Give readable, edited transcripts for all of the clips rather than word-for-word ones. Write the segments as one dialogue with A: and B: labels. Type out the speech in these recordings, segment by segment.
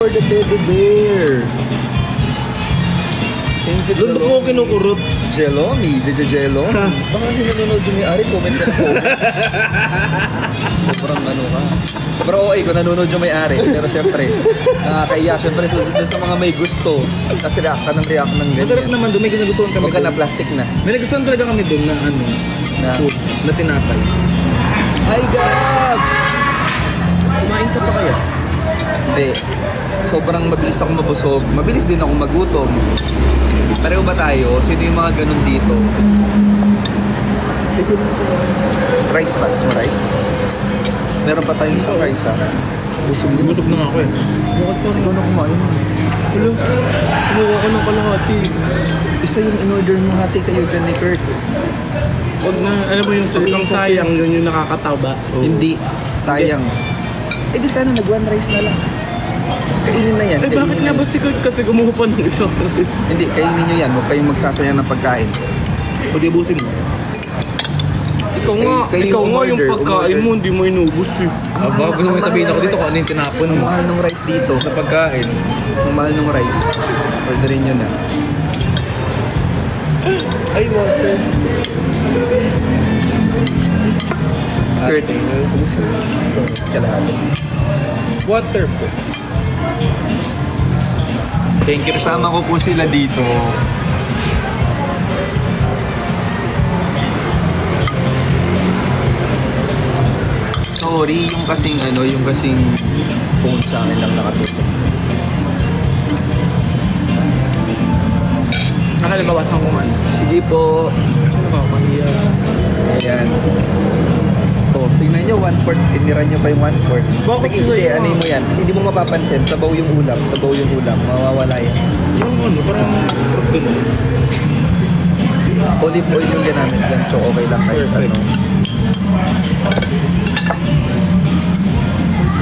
A: For the teddy bear. Thank you,
B: Doon mo kinukurot.
A: Jello? Ni Jello? Baka kasi nanonood yung may-ari, comment ka na po. Sobrang ano ka. Sobrang okay kung nanonood yung may-ari. Pero syempre, nakakaiya. Syempre, susunod sa mga may gusto. Kasi react ka ng ganyan.
B: Masarap naman doon. May ginagustuhan kami
A: Huwag ka na
B: doon.
A: plastic na.
B: May nagustuhan talaga kami doon na ano,
A: Na,
B: food, na tinapay.
A: Ay, Gab! Kumain ka pa kaya? Hindi. Sobrang mabilis ako mabusog. Mabilis din ako magutom. Pareho ba tayo? So, ito yung mga ganun dito. Rice ba? Gusto mo rice? Meron pa tayong isang rice, ha?
B: Busog na nga ako eh.
A: Bakit pa ikaw na kumain?
B: Hello? Kumuha ko ng kalahati.
A: Isa yung in-order mo hati kayo dyan ni Kurt.
B: Huwag na, alam mo yung
A: Sabihin
B: sobrang
A: kasi-
B: sayang, yun yung nakakataba.
A: Hindi. Sayang. Eh di sana nag-one rice na lang. Kainin na yan.
B: Eh bakit
A: kainin
B: nga
A: na
B: ba't si Kurt kasi kumuha pa ng isang rice?
A: Hindi, kainin nyo yan. Huwag kayong magsasayang ng pagkain.
B: O di abusin mo. Ikaw nga,
A: kayo
B: ikaw nga yung
A: umorder,
B: pagkain
A: umorder.
B: mo, hindi mo inubos eh.
A: Aba, gusto mo sabihin ako dito
B: kung ano yung tinapon
A: Ang mahal ng rice dito.
B: sa pagkain.
A: Ang mahal ng rice. Orderin nyo na.
B: Ay, water.
A: Kurt, kumusta? Ito, kalahati.
B: Water po. Thank you.
A: Kasama ko po sila dito. Sorry, yung kasing phone sa akin lang nakatutok.
B: Nakalibawasan ko man.
A: Sige po.
B: Kasi nakakahiya.
A: Ayan. Oh, tingnan nyo, 1/4. Tinira nyo pa yung 1/4.
B: Bakit
A: Sige, hindi,
B: sa'yo?
A: ano mo yan? Hindi mo mapapansin. Sabaw yung ulam. Mawawala yan.
B: Yung ano, parang protein.
A: Olive oil yung ginamit lang, so okay lang kayo.
B: Perfect.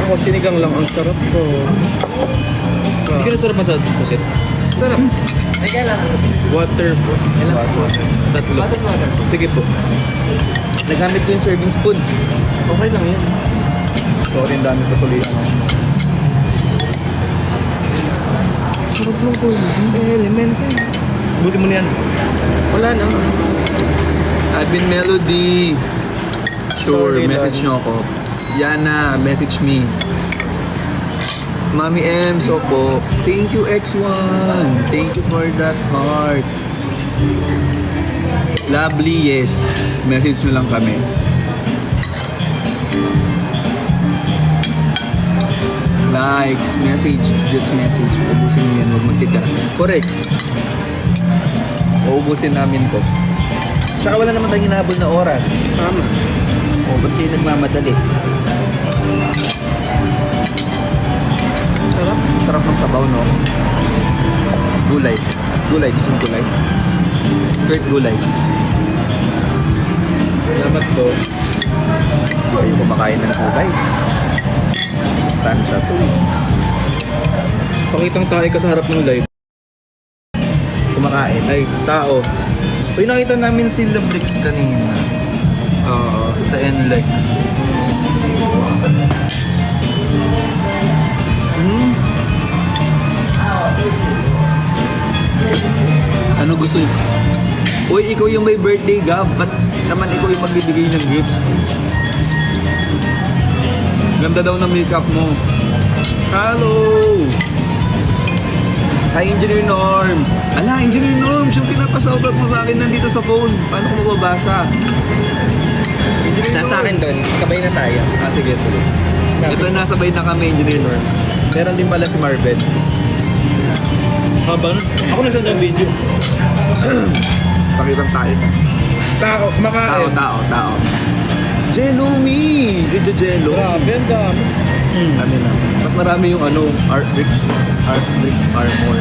B: Ako, sinigang lang. Ang sarap ko. Hindi ka nasarap man sa pusit?
A: Sarap. Ay, kailangan mo
B: Water po. Tatlo. Sige po.
A: Nagamit ko yung serving spoon.
B: Okay lang yan.
A: Sorry, ang dami ko tuloy.
B: Sarap lang ko.
A: Element eh.
B: Busin mo na yan.
A: Wala na. Admin Melody. Sure,
B: Sorry,
A: message nyo ako. Yana, message me. Mami Ems, opo. Thank you, X1. Thank you for that heart. Lovely, yes. Message nyo lang kami. Likes, message, just message. Ubusin nyo yan, huwag magtitira. Correct. Uubusin namin to. Tsaka wala naman tayong hinabol na oras.
B: Tama.
A: O, ba't kayo nagmamadali?
B: Sarap.
A: Sarap ng sabaw, no? Gulay. Gulay, gusto mo gulay? Kurt, gulay.
B: Salamat po.
A: Kayo kumakain ng gulay. Sustansya to eh.
B: Pakitang tayo ka sa harap ng live.
A: Kumakain.
B: Ay, tao.
A: Uy, nakita namin si Labrix kanina.
B: Sa NLEX.
A: Ano gusto niyo? Uy, ikaw yung may birthday, Gab. Ba't naman ikaw yung magbibigay ng gifts? Ganda daw ng makeup mo. Hello! Hi, Engineer Norms! Ala, Engineer Norms! Yung pinapashoutout mo sa akin nandito sa phone. Paano ko mababasa? Engineer
B: Nasa akin doon. Kabay na tayo.
A: Ah, sige, sige. Ito, nasabay na kami, Engineer Norms. Meron din pala si Marvin.
B: Haba nun. Ako nagsan ng video.
A: Pakitang tayo.
B: Tao. Makain.
A: Tao. Jello me! Jello.
B: Grabe, ang dami.
A: Dami na. Mas marami yung Artbricks Armor.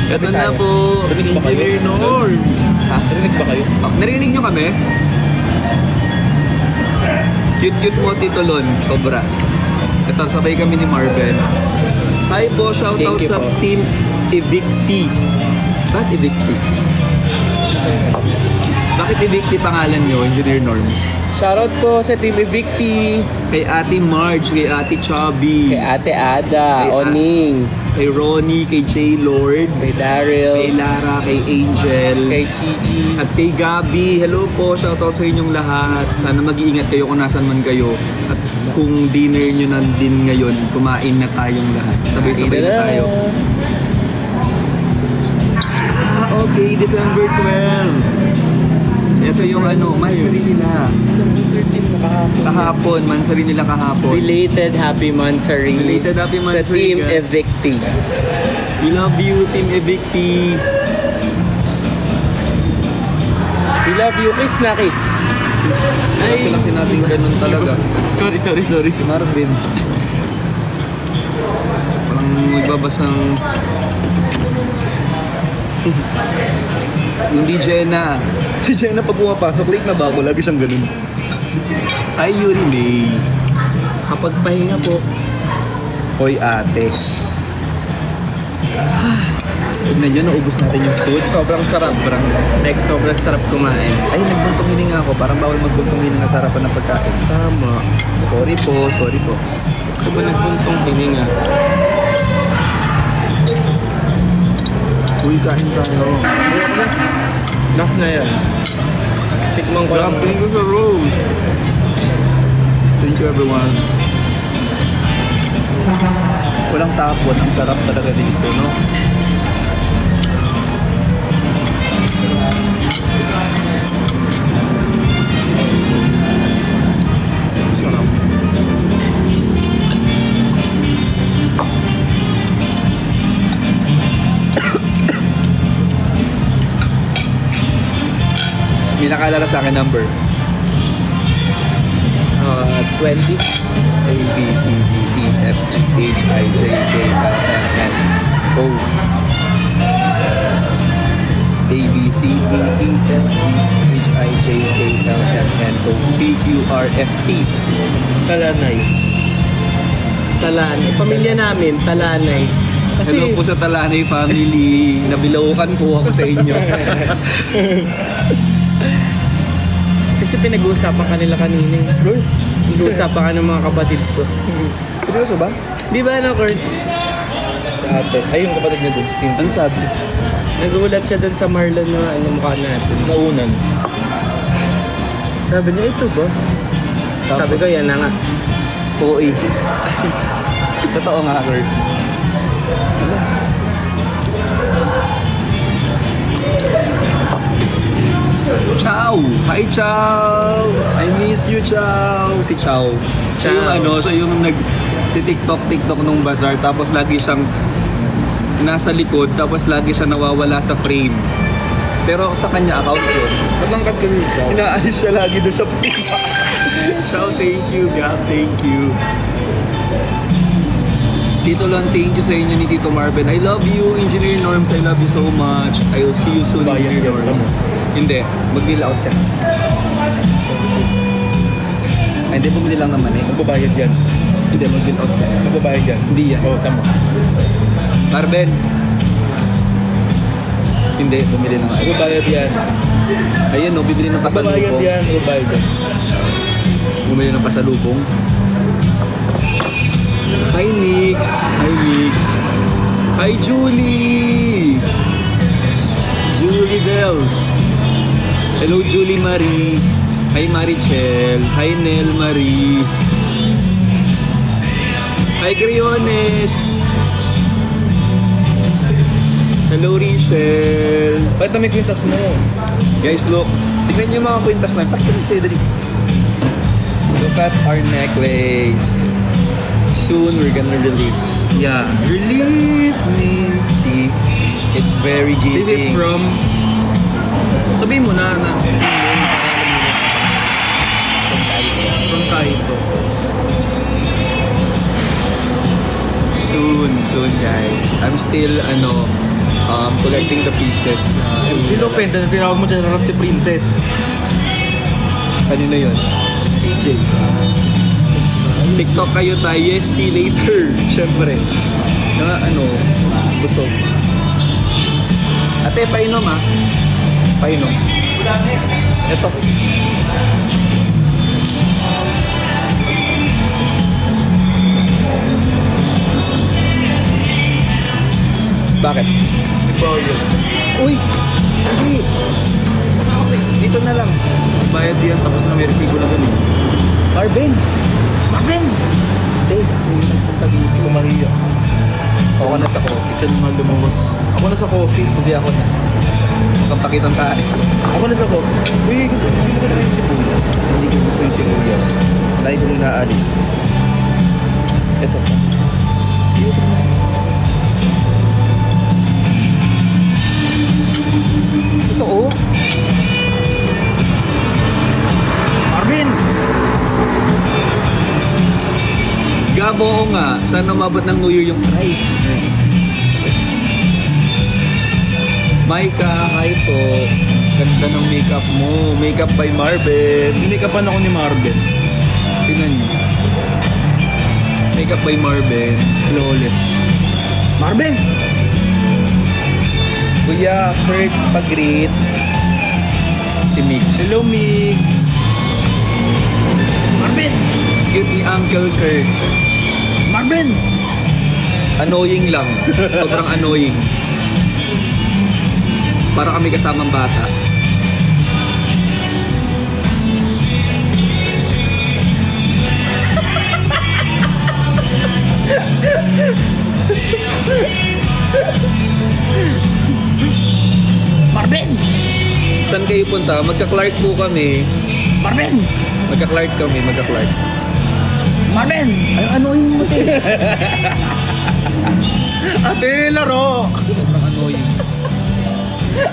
A: Ito na po,
B: Narinig ba kayo?
A: Engineer Norms. Ha?
B: Narinig ba kayo?
A: Oh, narinig nyo kami? Cute mo, Tito Lon. Sobra. Ito, sabay kami ni Marvin. Hi po, shoutout
B: Thank you
A: sa
B: po.
A: Team Evicti. Ba't Evicti? Bakit Evicti pangalan nyo, Engineer Norms?
B: Shoutout po sa Team Evicti,
A: Kay Ate Marge, kay Ate Chubby,
B: kay Ate Ada,
A: Kay
B: Oning,
A: kay Ronnie, kay J. Lord,
B: kay
A: kay
B: Daryl,
A: Lara, kay Angel,
B: kay Gigi.
A: at kay Gabi. Hello po, shoutout sa inyong lahat. Sana mag-iingat kayo kung nasan man kayo. At kung dinner nyo na din ngayon, kumain na tayong lahat. Sabay-sabay na tayo. Okay, December 12. Ito yung mansari nila.
B: December 13 na kahapon.
A: Kahapon, mansari nila kahapon.
B: Belated Happy Mansari.
A: Belated Happy
B: Sa
A: Mansari,
B: Team
A: guys.
B: Evicti.
A: We love you, Team Evicti.
B: We love you. Kiss na kiss.
A: Wala silang sinabing ganun talaga.
B: Sorry.
A: Si Marvin. Parang magbabasang... Hindi Jenna. Si Jenna pag pumapasok, late na ba ako? Lagi siyang ganun. Hi, Yuri May.
B: Kapag pahinga po.
A: Hoy, ate. Tignan nyo, naubos natin yung food. Sobrang sarap.
B: Sobrang sarap kumain.
A: Ay, nagbuntong hininga ako. Parang bawal magbuntong hininga sa harapan ng pagkain.
B: Tama.
A: Sorry po.
B: Kapag nagpuntong hininga.
A: Uy, kain tayo.
B: Nak na yan. Tikman ko lang.
A: Thank you sa Rose. Thank you everyone. Walang tapon. Ang sarap talaga dito, no? Sarap. May nakaalala sa akin number.
B: 20.
A: A, B, C, D, E, F, G, H, I, J, K, L, M, N, O. A, B, C, D, E, F, G, H, I, J, K, L, M, N, O, P, Q, R, S, T. Talanay.
B: Talanay. Pamilya namin, Talanay. Kasi,
A: Hello po sa Talanay family. Nabilaukan po ako sa inyo.
B: kasi pinag-uusapan kanila kanina. Pinag-uusapan ka ng mga kapatid ko.
A: Seryoso ba?
B: Di ba Kurt?
A: Ate. Ay, yung kapatid niya doon. Ano sabi?
B: Nagulat siya dun sa Marlon na mukha natin.
A: Naunan.
B: Sabi niya, ito ba? Sabi ko, yan na nga.
A: Oo eh. Totoo nga, Kurt. Chow! Hi, Chow! I miss you, Chow! Si Chow. Siya yung
B: Chow.
A: siya yung nag-tiktok nung bazaar tapos lagi siyang nasa likod tapos lagi siya nawawala sa frame. Pero sa kanya account yun.
B: Matangkad ka dito.
A: Inaalis siya lagi doon sa frame. Chow, thank you, Gab. Thank you. Tito Lon, thank you sa inyo ni Tito Marvin. I love you, Engineer Norms. I love you so much. I'll see you soon, Engineer Norms. Hindi, mag-bill out ka. Ay, hindi, bumili lang naman eh.
C: Magbabayad yan.
A: Hindi, mag-bill out ka.
C: Magbabayad yan.
A: Hindi yan.
C: Oo, tama.
A: Marvin! Hindi, bumili lang. Ay,
C: Magbabayad yan.
A: ayun no, bibili ng
C: Magbabayad
A: pasalubong.
C: yan. Magbabayad yan.
A: Bumili ng pasalubong. Hi, Nix! Hi, Nix! Hi, Julie! Julie Bells! Hello, Julie Marie! Hi, Marichel! Hi, Nel Marie! Hi, Criones! Hello, Rachel!
C: Bakit na may kwintas mo?
A: Guys, look. Tignan niyo yung mga kwintas na. Pakita niyo sa'yo dali. Look at our necklace. Soon, we're gonna release. Yeah. Release me. See? It's very giving.
C: This is from... Sabihin mo na. From Kaito.
A: Soon, guys. I'm still, collecting the pieces.
C: Hindi offended na tinawag mo dyan na si Princess.
A: Kanino yun? CJ. TikTok kayo tayo. Yes, see you later. Siyempre. Na busog. Ate, painom ah. Painom. Ito. Bakit? Uy! Hindi! Dito na lang.
C: Bayad yan, tapos na may resibo na dun eh.
A: Marvin! Marvin! Hey,
C: Hindi ko mahiya.
A: ako na sa coffee.
C: Siya na nga lumabas. Ako na sa coffee.
A: Hindi ako na. Huwag pakitang tayo.
C: Ako na sa coffee. Uy, gusto mo na yung sibuyas.
A: Hindi ko gusto yung sibuyas. Dahil kong inaalis. Ito.
C: Iusap mo.
A: Ito oh.
C: Marvin!
A: Gabo ko nga. Sana umabot ng New Year yung try. Maika, hi po. Ganda ng makeup mo. Makeup by Marvin.
C: Minikapan ako ni Marvin.
A: Tingnan niyo. Makeup by Marvin.
C: Flawless. Marvin!
A: Kuya Kurt pag-greet. Si Mix.
C: Hello, Mix! Marvin!
A: Cute ni Uncle Kurt.
C: Marvin!
A: Annoying lang. Sobrang annoying. Para kami kasamang bata.
C: Marvin!
A: Saan kayo punta? Magka-Clark po kami.
C: Marvin!
A: Magka-Clark kami, magka-Clark.
C: Marvin!
A: Ay, annoying mo din.
C: Ate, laro!
A: Sobrang annoying.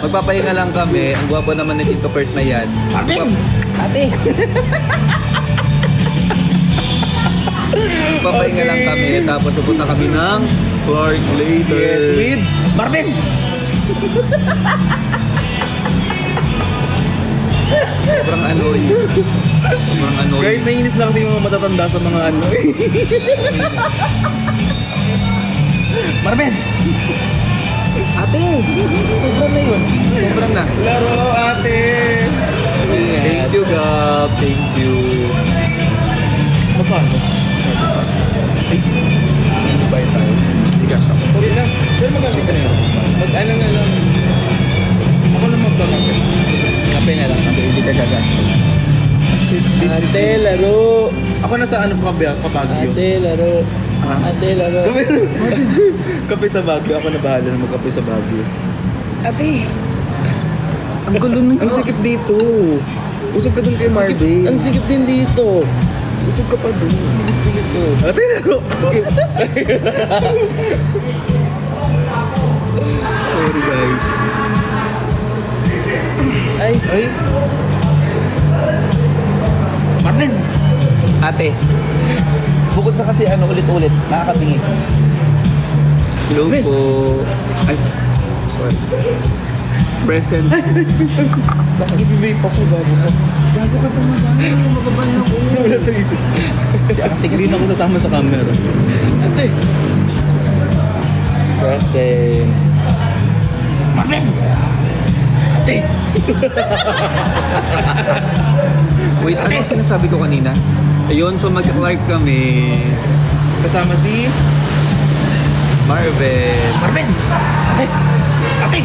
A: Magpapahinga lang kami. Ang gwapo naman ni Tito Kurt na yan.
C: Marvin!
A: Ate! Magpapahinga lang kami. Tapos pupunta kami ng Clark later.
C: Yes, with Marvin!
A: Sobrang annoying. Sobrang annoying.
C: Guys, naiinis na kasi yung mga matatanda sa mga ano. Marvin!
A: Ate! Sobrang na yun. Sobrang na.
C: Laro, ate!
A: Thank you, Gab. Thank you.
C: Magkano?
A: Ay, hindi ba tayo? Hindi ka siya.
B: Okay na.
C: Pero magkano ka na yun?
B: Mag-ano na lang.
C: Ako lang magkakape.
B: Kape na lang. Kape, hindi ka gagastos. Ate, laro.
C: Ako na sa ano pa Baguio.
B: Ate, laro. Ate, laro.
C: Kape, kape sa Baguio. Ako na bahala na magkape sa Baguio.
A: Ate! Ang gulo na
C: Ang sikip dito. Usog ka dun kay Marvin.
B: Ang sikip din dito.
C: Usog ka pa dun.
B: Sikip din dito.
C: Ate, laro.
A: Sorry, guys.
B: Ay,
C: Ay. Marvin!
A: Ate, bukod sa kasi ano ulit-ulit, nakakabingi. Hello po. Ay, sorry. Present.
C: Nag-vape ako, bago ka. Bago ka talaga. Mababal na ako. Hindi mo na sa isip.
A: Si ate kasi.
C: Hindi na ako sasama sa camera.
B: ate.
A: Present.
C: Marvin!
B: Ate.
A: Wait, ano yung sinasabi ko kanina? Ayun, so mag-Clark kami.
C: Kasama si
A: Marvin.
C: Marvin! Ate! Ate!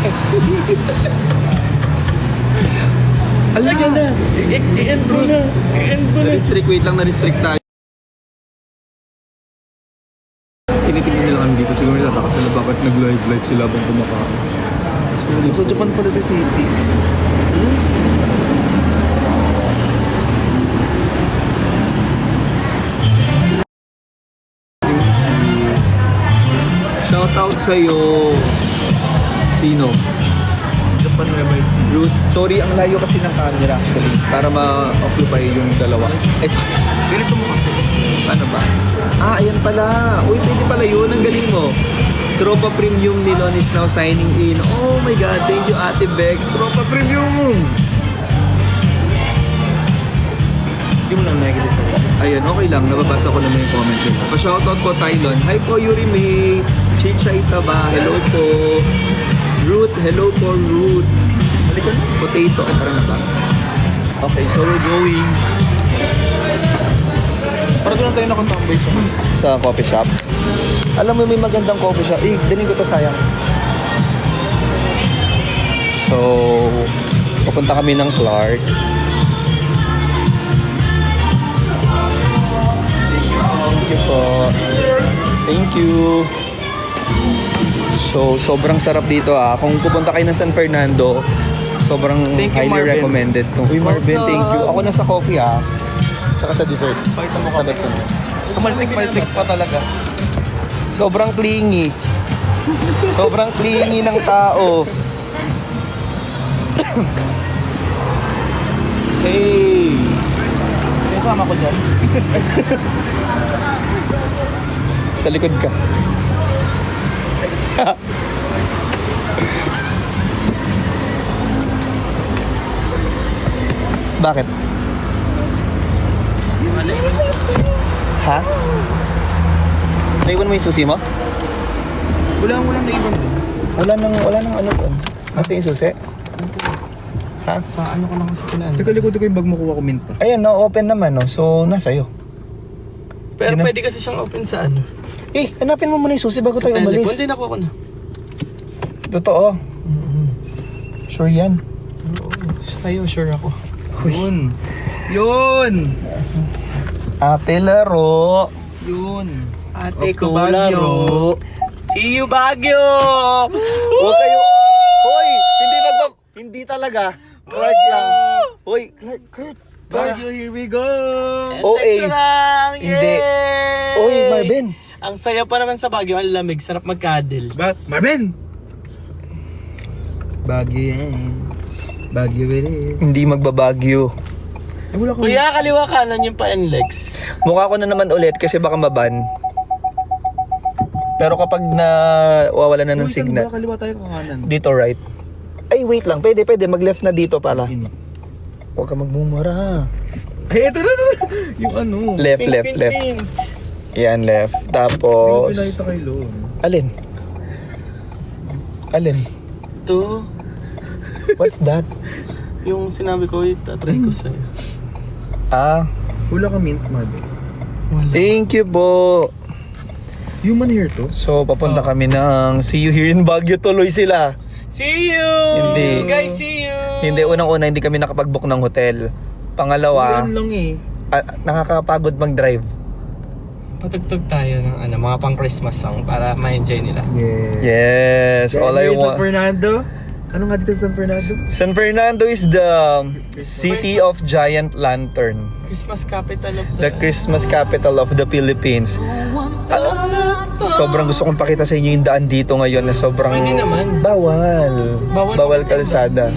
A: Ala!
B: Sige na. I-end mo na. I-end mo na.
A: Na-restrict, wait lang, na-restrict tayo. Tinitingnan nila kami dito. Siguro nila sila bakit nag-live sila habang kumakain.
C: Sa Japan pala sa city.
A: Shoutout sa'yo. Sino?
C: Japan MIC.
A: Ruth. Sorry, ang layo kasi ng camera actually. Para ma-occupy yung dalawa. Ay, sorry.
C: Ganito mo kasi.
A: Ano ba? Ah, ayan pala. Uy, pwede pala yun. Ang galing mo. Tropa Premium Nilon is now signing in. Oh my God. Thank you, Ate Bex. Tropa Premium!
C: Hindi mo lang nakikita sa
A: Ayan, okay lang. Nababasa ko naman yung comment nila. Pa-shoutout po, Tylon. Hi po, Yuri May. Chicha Itaba. Hello po. Ruth. Hello po, Ruth. Halika na. Potato. Tara na ba? Okay, so we're going
C: Para doon lang tayo nakatambay
A: sa
C: sa
A: coffee shop. Alam mo, may magandang coffee shop. Eh, daling ko to, sayang. So, pupunta kami ng Clark. Thank you po. Thank you. So, sobrang sarap dito ah. Kung pupunta kayo ng San Fernando, sobrang
C: Thank you,
A: highly
C: Marvin.
A: recommended. Uy, Marvin, thank you. Ako na sa coffee ah. Tsaka sa dessert.
C: Pakita mo
A: Sabit ko na.
C: Kumalsik-malsik pa talaga.
A: Sobrang clingy. Sobrang clingy ng tao. Hey!
C: Kasama ko dyan.
A: Sa likod ka. Bakit? Ha? Naiwan mo yung susi mo?
C: Walang naiwan doon.
A: Wala nang ano doon. Nasa yung susi? Ha?
C: Sa ano ko lang kasi pinaan. Teka, likod ko yung bag mo kuha ko minta.
A: Ayan, no, open naman, no. So, nasa iyo.
B: Pero
A: Yun na.
B: pwede kasi siyang open sa ano.
A: Eh, hanapin mo muna yung susi bago tayo umalis.
B: Hindi na ako na.
A: Totoo. Sure yan.
B: Sa'yo, sure ako.
C: Yun. Yun.
A: Ate Laro.
C: Yun.
B: Ate
C: Off
B: ko
C: to Baguio.
B: laro. See you, Baguio!
A: Huwag kayo. Hoy, hindi talaga. Clark lang. Hoy, Kurt.
C: Baguio, here we go.
A: Oh,
B: Next
A: eh.
B: na lang!
A: Hindi.
B: Yay!
A: Oy, Marvin.
B: Ang saya pa naman sa Baguio, ang lamig, sarap magkadil.
C: Marvin! Baguio yan. Baguio it is.
A: Hindi magbabagyo.
C: Eh, wala ko.
B: Kuya, kaliwa kanan yung pa-NLEX.
A: Mukha ko na naman ulit kasi baka maban. Pero kapag wawala na ng
C: Uy, saan
A: signal,
C: ba? Kaliwa tayo kakanan.
A: dito right. Ay, wait lang. Pwede. Mag-left na dito pala. Huwag ka magmumura.
C: Ay, ito. Yung ano.
A: Left. Yan, left. Tapos...
C: Hindi ko pinakita kay Lo.
A: Alin?
B: Ito,
A: What's that?
B: yung sinabi ko, itatry ko sa'yo.
A: Ah,
C: Wala ka mint, Marvin.
B: Wala.
A: thank you po.
C: Human hair to?
A: So, papunta kami ng See You Here in Baguio. Tuloy sila.
B: See you!
A: Hindi.
B: Guys, see you!
A: Hindi, unang-una, hindi kami nakapag-book ng hotel. Pangalawa,
C: Yan lang eh.
A: nakakapagod mag-drive.
B: Patugtog tayo ng mga pang Christmas song para ma-enjoy nila.
A: Yes, all I
C: San
A: want.
C: Fernando? Ano nga dito sa San Fernando?
A: San Fernando is the city of giant lantern.
B: Christmas capital of
A: The Christmas capital of the Philippines. Sobrang gusto kong pakita sa inyo yung daan dito ngayon na sobrang...
B: Pwede naman.
A: Bawal. Bawal kalsada.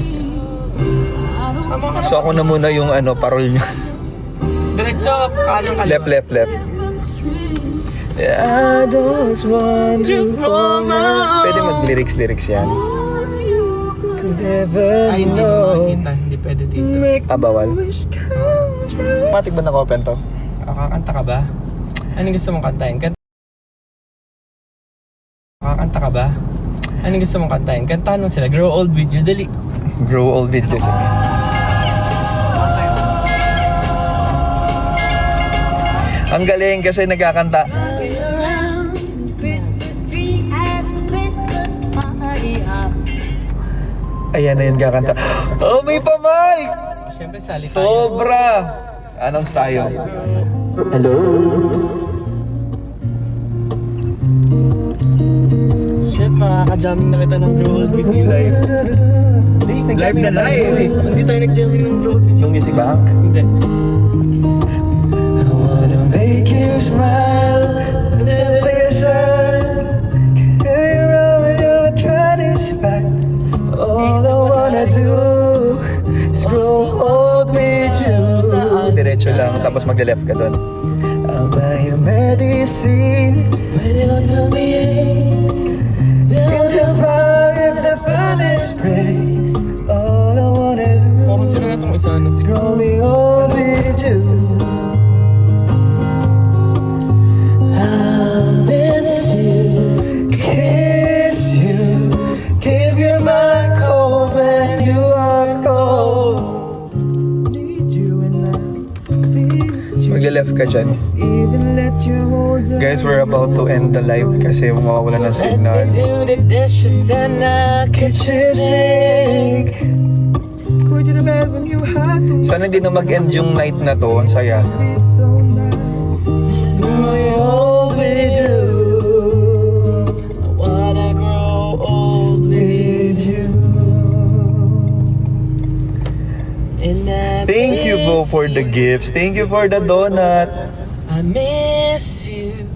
A: So ako na muna yung parol niya.
B: Diretso, kanang kaliwa.
A: Left. I just want you for my... Pwede mag-lyrics yan. Could ever
B: Ay, hindi
A: know.
B: makikita. Hindi pwede dito.
A: Bawal. Matik ba naka-open to?
B: Kakanta ka ba? Anong gusto mong kantahin? Kakanta ka ba? Anong gusto mong kantahin? Kantahan mo sila. Grow old with you. Dali.
A: Grow old videos. Ang galing kasi nagkakanta. Ayan na yun kakanta. Oh, may pa-mic!
B: Siyempre, sali tayo.
A: Sobra! Announce tayo.
B: Shit, makaka-jamming na kita ng Grow Old With You live.
C: Live na live.
B: Hindi tayo nag-jamming ng Grow Old With You.
A: Yung music ba?
B: Hindi.
A: I wanna make you smile and then listen. Carry around with your twenties back. All I wanna do is grow old with you. Diretso lang, tapos mag-left ka doon. I'll buy you medicine when your tummy aches. Build your fire if the furnace breaks. All I wanna do
B: Parang sila na itong isa, ano?
A: is growing old with you. I'll miss you, kiss you, give you my cold when you are
C: ka dyan. Guys, we're about to end the live kasi mawawala ng signal.
B: Do the dishes and I kitchen sink. Put you to bed when you had to.
C: Sana hindi na mag-end yung night na to. Ang saya.
B: Is growing old with you. I wanna grow old with you. And I
C: Thank you po for the gifts. Thank you for the donut.
B: I miss you.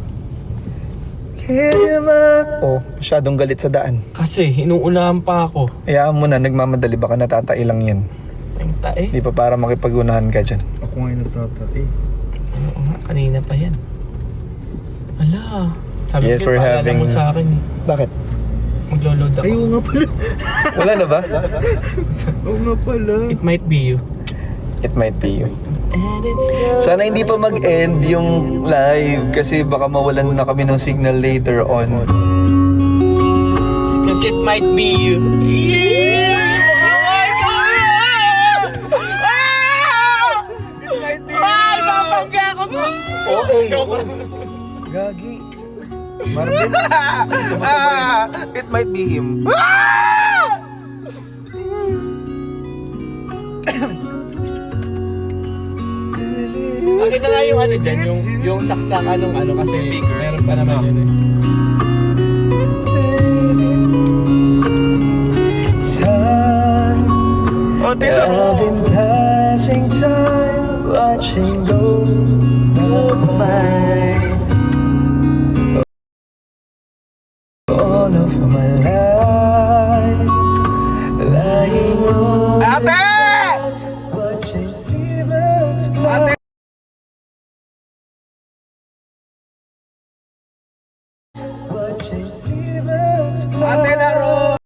C: Oh, masyadong galit sa daan.
B: Kasi inuunahan pa ako.
C: Hayaan mo na, nagmamadali. Baka natatay lang yan.
B: Ang tae.
C: Di pa para makipag-unahan ka dyan.
A: Ako ngayon nagtatay.
B: Oo nga, kanina pa yan. Ala. Sabi
C: Yes,
B: ko,
C: we're
B: paalala
C: having-
B: mo sa akin eh.
C: Bakit?
B: Maglo-load ako.
A: Ayaw nga pala.
C: Wala na ba?
A: Oo nga pala.
B: It might be you.
C: It might be you.
B: And it's still...
C: Sana hindi pa mag-end yung live kasi baka mawalan na kami ng signal later on.
B: Because it might be you. Ay, babangga ako mo!
C: Gagi. Marvin. It might be him.
B: Nakita nga yung ano dyan, yung saksakan ng ano kasi meron pa naman yun eh.
C: Time.
A: Oh,
C: I've been passing time watching go by. All of my life lying on the ground, watching seabirds fly. Watching seabirds fly.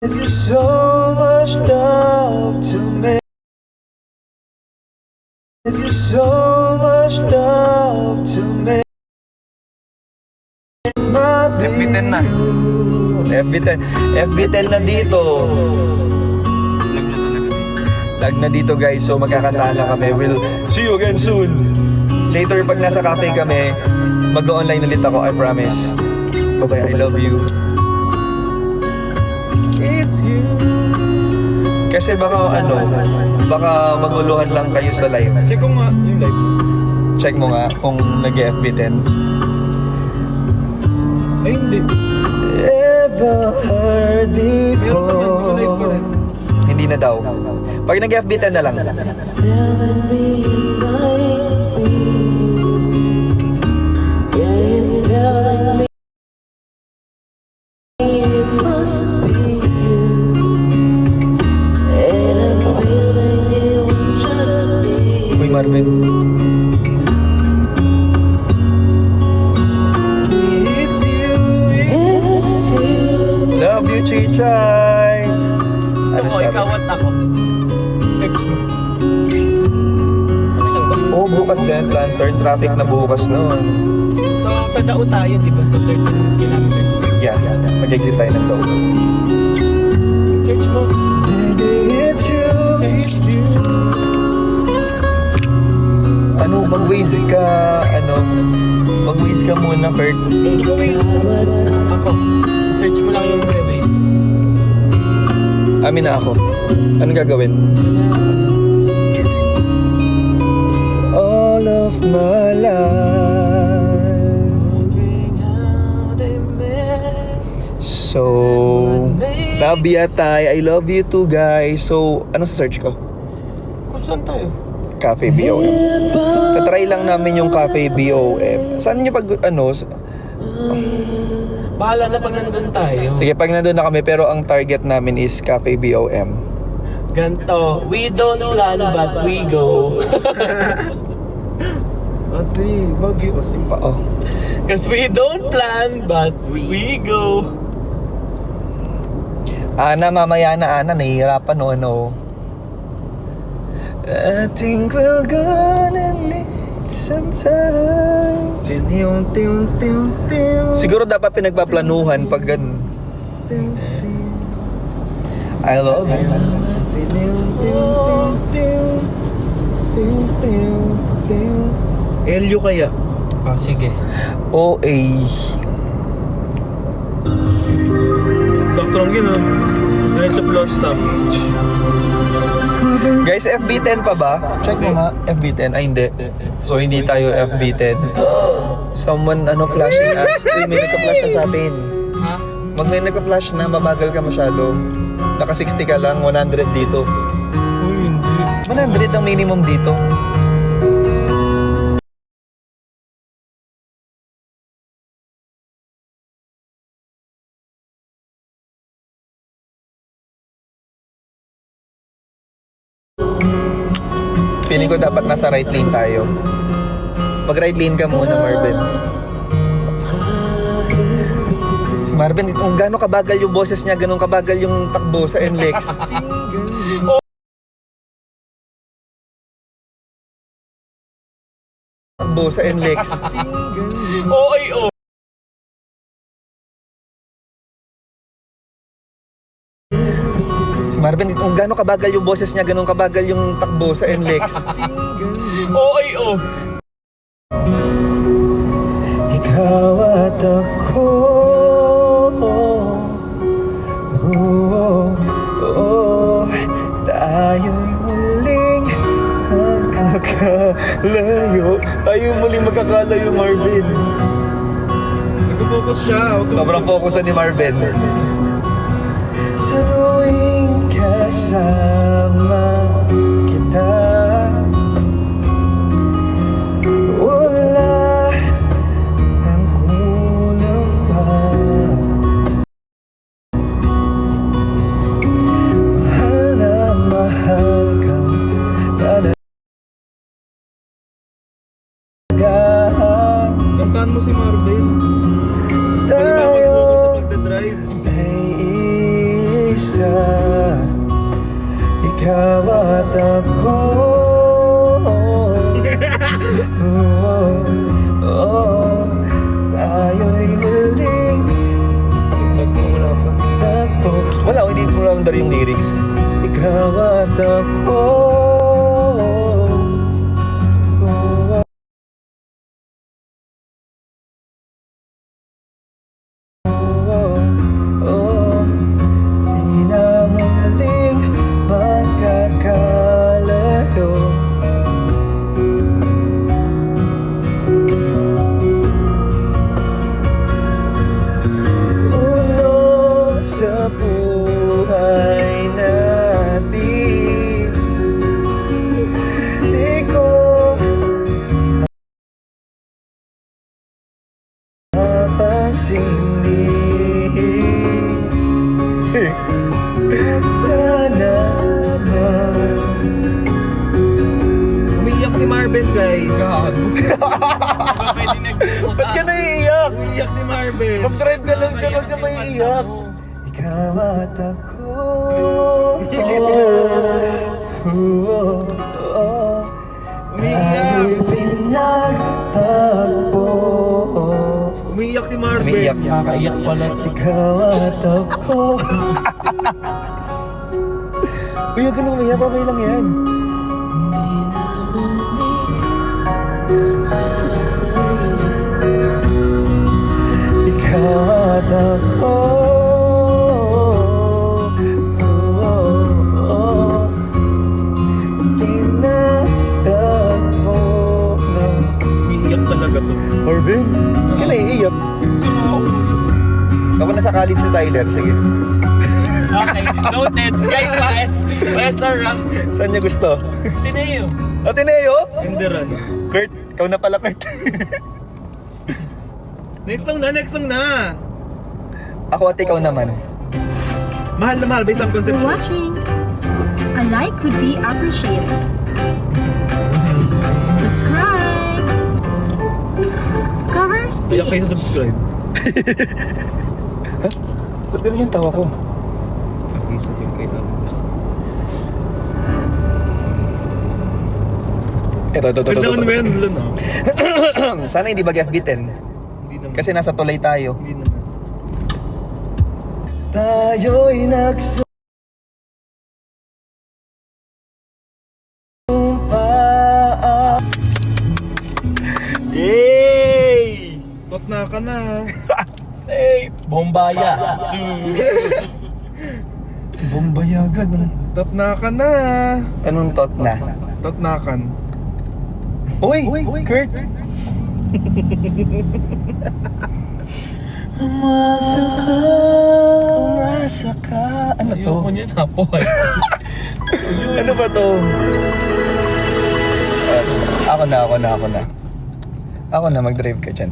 C: There's so much love to me. There's so much love to me.
A: FB10 na.
C: FB10 na dito. Lag na dito guys, so magkakanta na kami. We'll see you again soon. Later pag nasa cafe kami, mag-online ulit ako, I promise. Bye-bye, I love you.
B: It's you.
C: Kasi baka baka maguluhan lang kayo sa live.
A: Check ko nga yung live.
C: Check mo nga kung nag-FB10.
A: Ay, hindi.
C: Ever heard
A: Meron naman, naka-live pa
C: before?
A: rin.
C: Hindi na daw. Pag nag-FB10 na lang.
B: Telling me it might be. Yeah, it's telling me it must be you. And I'm feeling it will just be.
C: Uy, Marvin.
B: It's you. It's you.
C: Love you, Chichay.
B: Gusto
C: Ano
B: mo,
C: sabi?
B: ikaw at ako. Search mo. Ano lang ba?
C: Oh, bukas din. Lantern traffic na bukas noon.
B: So, sa Dao tayo, di ba? Sa 13 kilometers.
C: Yeah, mag-exit tayo ng Dao.
B: Search mo.
C: Baby, it's you.
B: Search you.
C: Ano, mag-waze ka, mag-waze ka muna, Kurt.
B: Ako. Search mo lang yung Waze.
C: Amin na ako. Anong gagawin? All of my life. So, love ya, Tay. I love you too, guys. So, ano sa search ko?
B: Kung saan tayo?
C: Cafe BOM. Tatry lang namin yung Cafe BOM. Saan nyo pag,
B: Bahala na pag nandun tayo.
C: sige, pag nandun na kami, pero ang target namin is Cafe BOM.
B: Ganto, we don't plan but we go.
A: Ate, bagay kasi.
C: Oo.
B: Cause we don't plan but we go.
C: Ana, mamaya na, Ana. Nahihirapan, no. I think we're gonna need some time. Siguro dapat pinagpaplanuhan pag ganun. I love you.
B: Elyo kaya?
D: Oh, sige.
C: OA.
B: Doktorong gano'n. Night of Lost Savage.
C: Guys, FB10 pa ba? Check mo nga, FB10. Ay, hindi. So, hindi tayo FB10. Someone, flashing us. Uy, may nagka-flash na sa atin.
D: Ha?
C: Mag may nagka-flash na, mabagal ka masyado. Naka 60 ka lang, 100 dito.
D: Uy, hindi.
C: 100 ang minimum dito. Feeling ko dapat nasa right lane tayo. Mag-right lane ka muna, Marvin. Si Marvin, kung gano'ng kabagal yung boses niya, gano'ng kabagal yung takbo sa NLEX. Takbo sa NLEX.
B: OAO!
C: Si Marvin, kung gano'ng kabagal yung boses niya, gano'ng kabagal yung takbo sa NLEX.
B: OAO!
C: Ikaw at ako, tayo'y muling magkakalayo. Tayo'y muling magkakalayo, Marvin.
B: Nag-focus siya.
C: Sobrang fokusan ni Marvin. Sa tuwing kasama kita, wala ang kulang pa. Mahal na mahal kang talaga.
B: Kantaan mo si Marvin. Pwede ba
C: Tayo
B: mag-focus sa pagdadrive?
C: ay isa, ikaw at ako. Tayo'y muling magtagpo. Wala, hindi ko ramdar yung lyrics. Ikaw at ako. Di na muling magkakalayo. Uno sa buhay natin, di ko mapansinin.
B: Umiiyak si Marvin, guys.
D: Gago. Pwede nag-remote.
C: Ba't ka naiiyak?
B: Umiiyak si Marvin.
C: Mag-drive ka lang dyan, huwag ka maiiyak. Ikaw at ako.
B: Umiiyak.
C: Tayo'y pinagtagpo.
B: Umiiyak si Marvin.
C: Umiiyak.
D: Kakaiyak pala.
C: Ikaw at ako. Uy, huwag ka nang umiyak, okay lang yan. Ikaw at ako. Tinatagpo ng
B: Umiiyak talaga to.
C: Marvin, hindi ka naiiyak. Ako nasa college si Tyler, sige.
D: Okay, noted. Guys, paes na rank.
C: Saan niya gusto?
D: Tineo.
C: Ateneo?
B: Enderan.
C: Kurt, ikaw na pala, Kurt.
B: Next song na.
C: Ako at ikaw naman.
B: Mahal na mahal ba isang
E: For
B: concept?
E: watching. A like would be appreciated. Subscribe. Cover
B: Kaya
E: speed.
B: kayo subscribe.
C: Ba't ganun yung tawa ko?
B: Kakisa yung kay Abba.
C: Ito.
B: Kailangan mo yan, Lon, ah.
C: Sana hindi mag-FB10.
B: Hindi naman.
C: Kasi nasa tulay tayo.
B: Hindi naman.
C: Tayo'y
B: na ka na.
C: Hey!
D: Bombaya.
C: Bombayagad.
B: Tat na ka na.
C: Anong tot na?
B: Tatnakan.
C: Uy! Kurt! Umasa ka. Ano to?
D: Ayoko niyan hapoy.
C: Ano ba to? Ako na. Ako na, mag-drive ka dyan.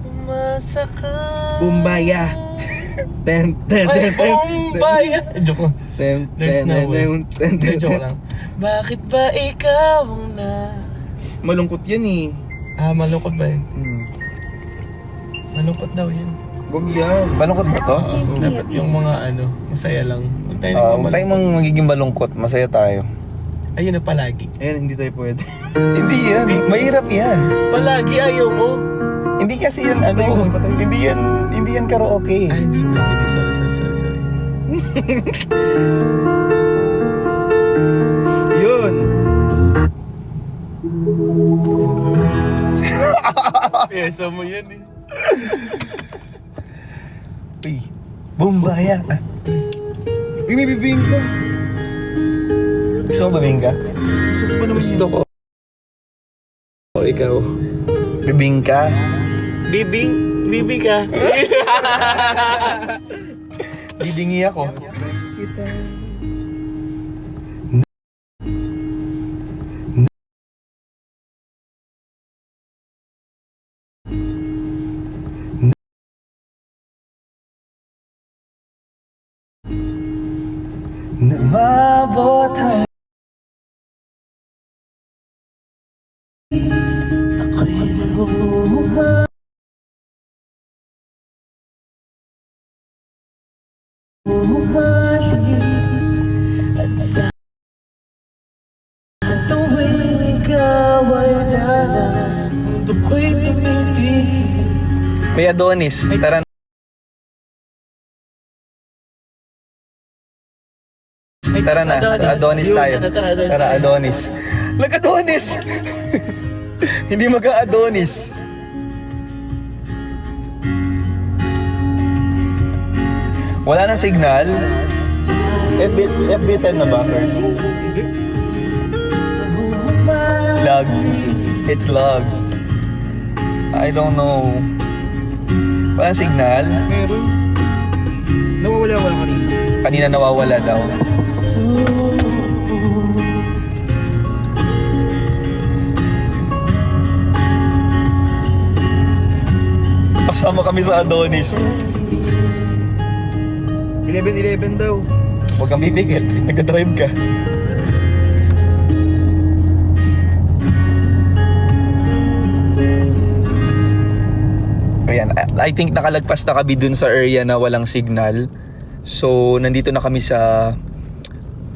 D: Umasa ka.
B: Bumbaya. Tem.
D: Ay, Bombaya. Joke lang.
B: Tem.
D: There's no way. Hindi, joke lang. Bakit ba ikaw na...
B: Malungkot yan eh.
D: Malungkot ba yun? Malungkot daw yun.
B: Huwag yan.
C: Malungkot ba to?
D: Dapat yung mga masaya lang. Huwag tayo
C: Huwag tayong magiging malungkot. Masaya tayo.
D: Ayun na palagi.
B: Ayan, hindi tayo pwede.
C: Hindi yan. Mahirap yan.
D: Palagi ayaw mo.
C: Hindi kasi yan hindi yan karaoke.
D: Ay, hindi ba? Hindi, sorry.
B: Yun.
D: Piyesa mo yan eh.
C: Uy, Bombaya.
B: Uy, may bibing ka.
C: Gusto mo babing ka?
B: Gusto ko pa naman
D: Gusto ko. O ikaw.
C: Bibing ka?
D: Bibi ka.
C: Bibingi ako.
B: kita.
C: Nagmabot ang
D: Ako'y nahuhuma. At sa tuwing ikaw ay dala, mundo ko'y tumitigil.
C: May Adonis. Tara na. Tara na. Adonis
D: Yun,
C: tayo.
D: tara,
C: Tara, Adonis. Nag-Adonis! Hindi mag-Adonis. Wala nang signal. FB10 na ba? Lag. It's lag. I don't know. Wala nang signal.
B: Meron. Nawawala kanina.
C: Kanina nawawala daw. Kasama kami sa Adonis.
B: 11-11 daw.
C: Huwag kang bibigil. Nag-drive ka. Ayan, I think nakalagpas na kami dun sa area na walang signal. So, nandito na kami sa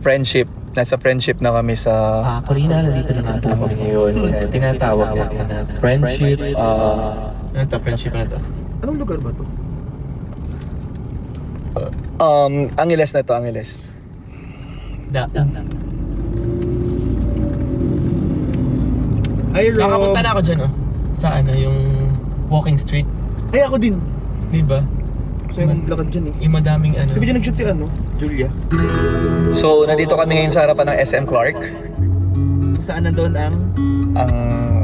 C: friendship. Nasa friendship na kami sa...
D: Corina, nandito na nga po kami ngayon sa tinatawag natin na friendship. Ano to? Friendship na to?
B: Anong lugar ba to?
C: Angeles na to, Angeles.
B: Hi, Rob.
D: Nakapunta na ako dyan, oh. Sa yung walking street.
B: Ay, ako din.
D: Di ba?
B: Kasi yung lakad dyan eh.
D: Yung madaming
B: Di ba dyan nag-shoot si Julia?
C: So, nandito kami ngayon sa harapan ng SM Clark.
B: Saan na doon ang
C: Ang